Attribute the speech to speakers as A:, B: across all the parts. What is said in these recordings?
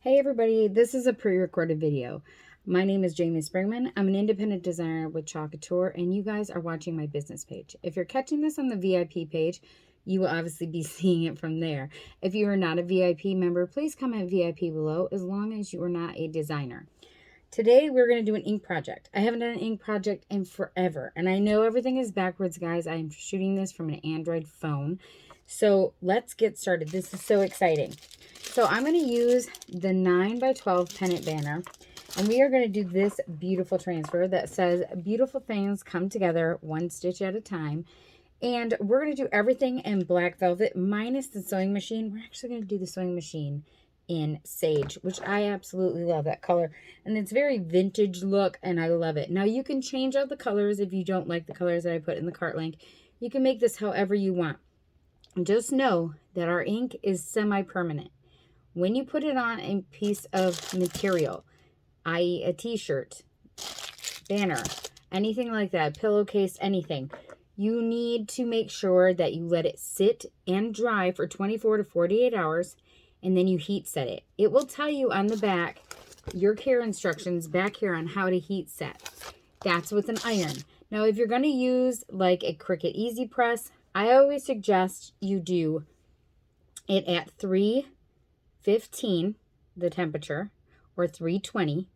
A: Hey everybody, this is a pre-recorded video. My name is Jamie Springman. I'm an independent designer with Couture, and you guys are watching my business page. If you're catching this on the VIP page, you will obviously be seeing it from there. If you are not a VIP member, please comment VIP below as long as you are not a designer. Today we're going to do an ink project. I haven't done an ink project in forever, and I know everything is backwards, guys. I am shooting this from an Android phone. So let's get started. This is so exciting. So I'm going to use the 9x12 pennant banner, and we are going to do this beautiful transfer that says beautiful things come together one stitch at a time. And we're going to do everything in black velvet minus the sewing machine. We're actually going to do the sewing machine in sage, which I absolutely love that color. And it's very vintage look, and I love it. Now you can change out the colors if you don't like the colors that I put in the cart link. You can make this however you want. Just know that our ink is semi-permanent. When you put it on a piece of material, i.e. a t-shirt, banner, anything like that, pillowcase, anything, you need to make sure that you let it sit and dry for 24 to 48 hours, and then you heat set it. It will tell you on the back, your care instructions back here on how to heat set. That's with an iron. Now, if you're going to use like a Cricut Easy Press, I always suggest you do it at 315, the temperature, or 320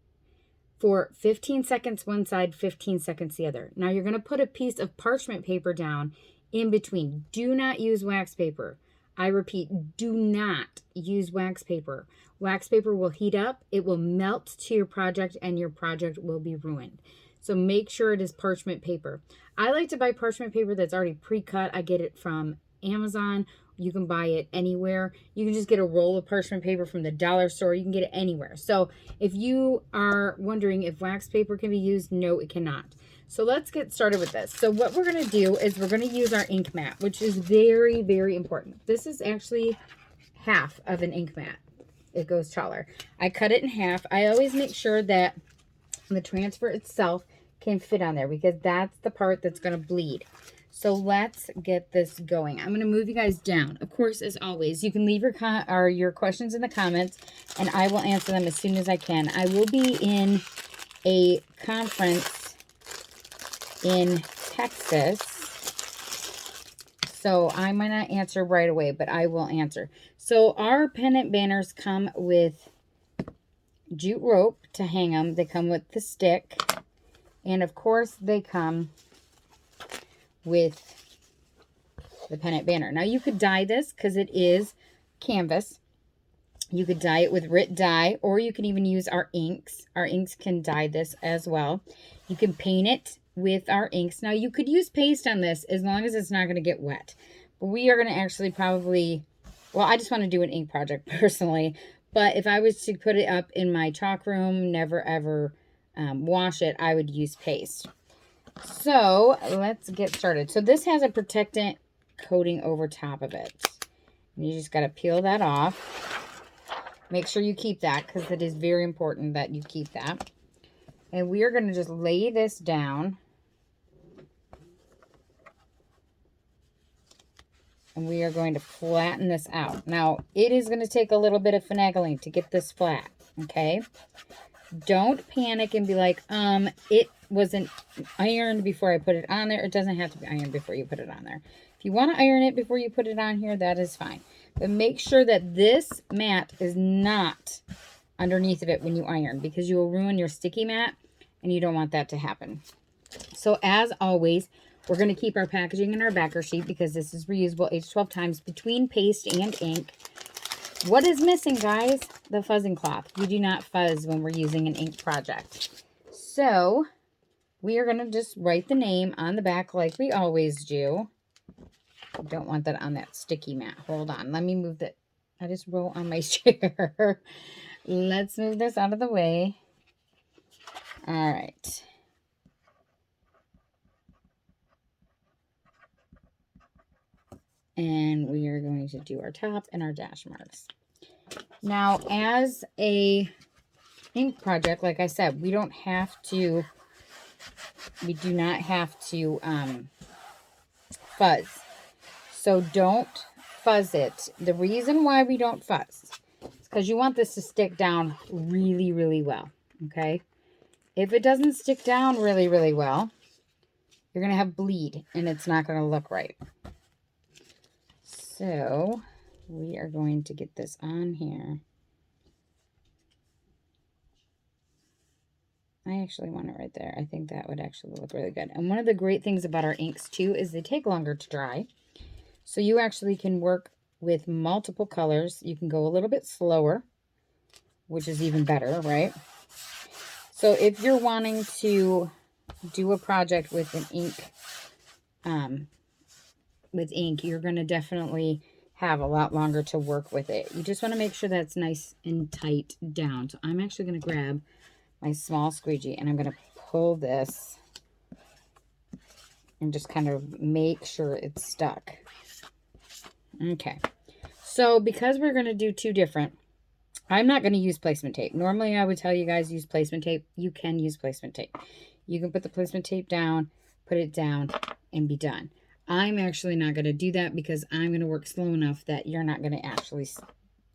A: for 15 seconds one side, 15 seconds the other. Now you're going to put a piece of parchment paper down in between. Do not use wax paper. I repeat, do not use wax paper. Wax paper will heat up, it will melt to your project, and your project will be ruined. So make sure it is parchment paper. I like to buy parchment paper that's already pre-cut. I get it from Amazon. You can buy it anywhere. You can just get a roll of parchment paper from the dollar store. You can get it anywhere. So if you are wondering if wax paper can be used, no, it cannot. So let's get started with this. So what we're going to do is we're going to use our ink mat, which is very, very important. This is actually half of an ink mat. It goes taller. I cut it in half. I always make sure that the transfer itself can fit on there because that's the part that's going to bleed. So let's get this going. I'm going to move you guys down. Of course, as always, you can leave your questions in the comments, and I will answer them as soon as I can. I will be in a conference in Texas, so I might not answer right away, but I will answer. So our pennant banners come with jute rope to hang them. They come with the stick, and of course they come with the pennant banner. Now you could dye this because it is canvas. You could dye it with Rit dye, or you can even use our inks. Our inks can dye this as well. You can paint it with our inks. Now you could use paste on this as long as it's not going to get wet. But we are going to actually probably, well, I just want to do an ink project personally. But if I was to put it up in my chalk room, never ever wash it, I would use paste. So let's get started. So this has a protectant coating over top of it. You just got to peel that off. Make sure you keep that because it is very important that you keep that. And we are going to just lay this down. And we are going to flatten this out. Now, it is going to take a little bit of finagling to get this flat, okay? Don't panic and be like, it wasn't ironed before I put it on there. It doesn't have to be ironed before you put it on there. If you want to iron it before you put it on here, that is fine. But make sure that this mat is not underneath of it when you iron, because you will ruin your sticky mat, and you don't want that to happen. So as always, we're going to keep our packaging in our backer sheet because this is reusable H12 times between paste and ink. What is missing, guys? The fuzzing cloth. You do not fuzz when we're using an ink project. So we are going to just write the name on the back like we always do. I don't want that on that sticky mat. Hold on. Let me move that. I just roll on my chair. Let's move this out of the way. All right. And we are going to do our top and our dash marks. Now, as a ink project, like I said, we do not have to fuzz. So don't fuzz it. The reason why we don't fuzz is because you want this to stick down really, really well, okay? If it doesn't stick down really, really well, you're going to have bleed, and it's not going to look right. So we are going to get this on here. I actually want it right there. I think that would actually look really good. And one of the great things about our inks too is they take longer to dry. So you actually can work with multiple colors. You can go a little bit slower, which is even better, right? So if you're wanting to do a project with an ink, you're going to definitely have a lot longer to work with it. You just want to make sure that's nice and tight down. So I'm actually going to grab my small squeegee and I'm going to pull this and just kind of make sure it's stuck. Okay. So because we're going to do two different, I'm not going to use placement tape. Normally I would tell you guys use placement tape. You can use placement tape. You can put the placement tape down, put it down, and be done. I'm actually not going to do that because I'm going to work slow enough that you're not going to actually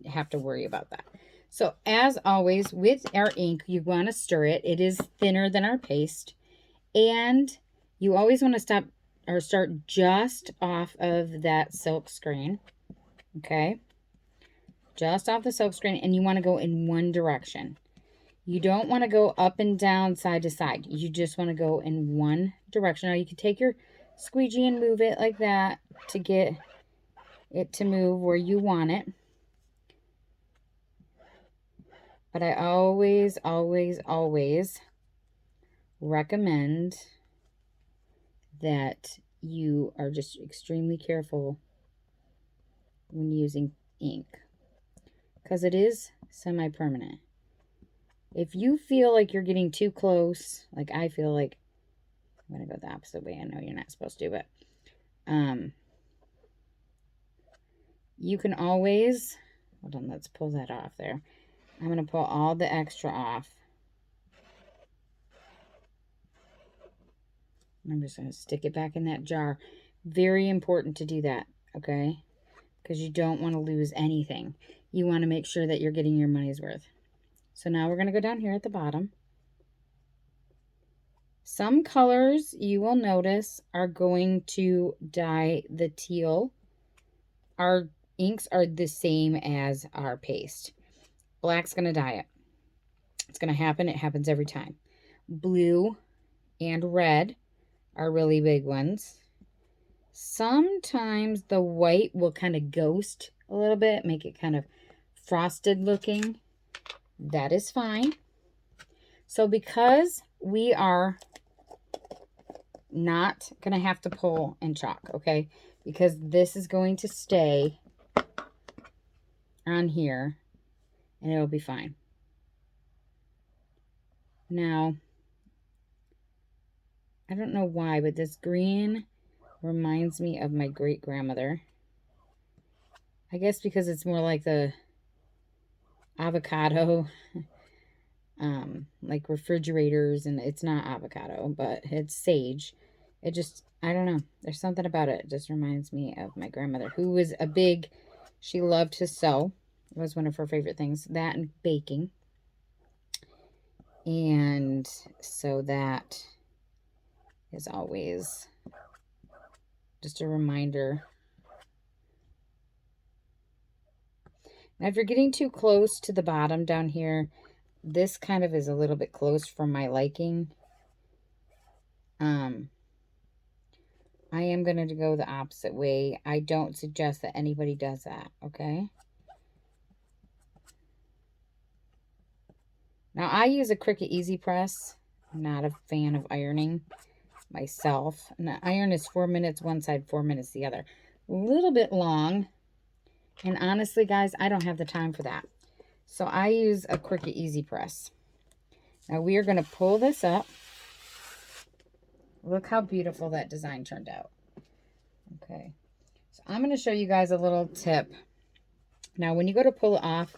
A: have to worry about that. So as always with our ink, you want to stir it. It is thinner than our paste. And you always want to start just off of that silk screen. Okay. Just off the silk screen, and you want to go in one direction. You don't want to go up and down, side to side. You just want to go in one direction. Now you can take your squeegee and move it like that to get it to move where you want it. But I always, always, always recommend that you are just extremely careful when using ink, because it is semi-permanent. If you feel like you're getting too close, like I feel like, I'm going to go the opposite way. I know you're not supposed to, but you can always, hold on, let's pull that off there. I'm going to pull all the extra off. I'm just going to stick it back in that jar. Very important to do that, okay? Because you don't want to lose anything. You want to make sure that you're getting your money's worth. So now we're going to go down here at the bottom. Some colors you will notice are going to dye the teal. Our inks are the same as our paste. Black's going to dye it. It's going to happen. It happens every time. Blue and red are really big ones. Sometimes the white will kind of ghost a little bit, make it kind of frosted looking. That is fine. So because we are not going to have to pull and chalk, okay? Because this is going to stay on here and it'll be fine. Now, I don't know why, but this green reminds me of my great-grandmother. I guess because it's more like the avocado, like refrigerators, and it's not avocado, but it's sage. It just, I don't know. There's something about it. It just reminds me of my grandmother, who was she loved to sew. It was one of her favorite things. That and baking. And so that is always just a reminder. Now, if you're getting too close to the bottom down here, this kind of is a little bit close for my liking. I am going to go the opposite way. I don't suggest that anybody does that, okay? Now, I use a Cricut Easy Press. I'm not a fan of ironing myself. And the iron is 4 minutes one side, 4 minutes the other. A little bit long. And honestly, guys, I don't have the time for that. So I use a Cricut Easy Press. Now we are going to pull this up. Look how beautiful that design turned out. Okay. So I'm going to show you guys a little tip. Now when you go to pull it off,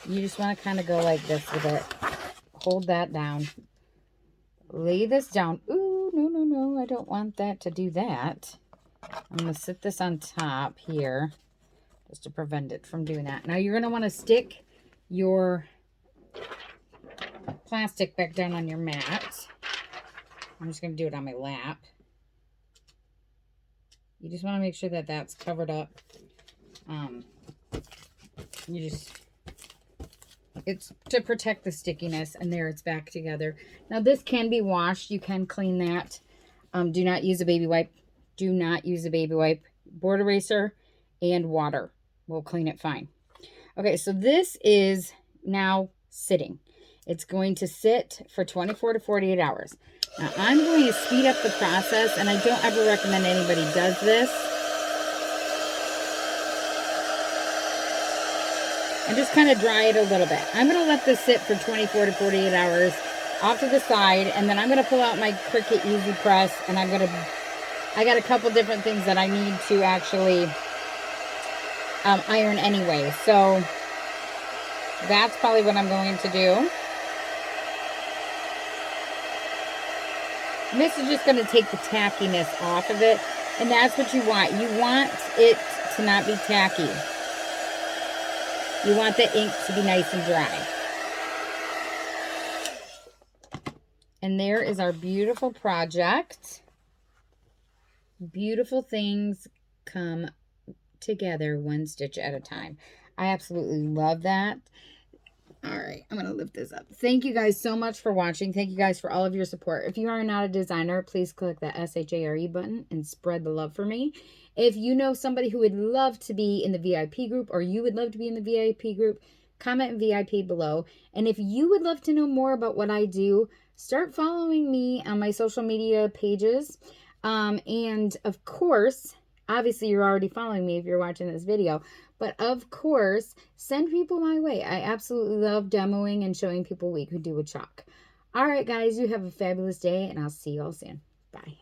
A: you just want to kind of go like this with it. Hold that down. Lay this down. Ooh, no, no, no. I don't want that to do that. I'm going to sit this on top here just to prevent it from doing that. Now you're going to want to stick your plastic back down on your mat. I'm just going to do it on my lap. You just want to make sure that that's covered up. It's to protect the stickiness, and there it's back together. Now this can be washed. You can clean that. Do not use a baby wipe. Do not use a baby wipe. Board eraser and water will clean it fine. Okay, so this is now sitting. It's going to sit for 24 to 48 hours. Now, I'm going to speed up the process, and I don't ever recommend anybody does this. And just kind of dry it a little bit. I'm going to let this sit for 24 to 48 hours off to the side, and then I'm going to pull out my Cricut Easy Press, and I got a couple different things that I need to actually iron anyway. So that's probably what I'm going to do. And this is just going to take the tackiness off of it. And that's what you want. You want it to not be tacky. You want the ink to be nice and dry. And there is our beautiful project. Beautiful things come together one stitch at a time. I absolutely love that. All right, I'm going to lift this up. Thank you guys so much for watching. Thank you guys for all of your support. If you are not a designer, please click that SHARE button and spread the love for me. If you know somebody who would love to be in the VIP group, or you would love to be in the VIP group, comment VIP below. And if you would love to know more about what I do, start following me on my social media pages. And of course, obviously you're already following me if you're watching this video, but of course, send people my way. I absolutely love demoing and showing people what you can do with chalk. All right, guys, you have a fabulous day, and I'll see you all soon. Bye.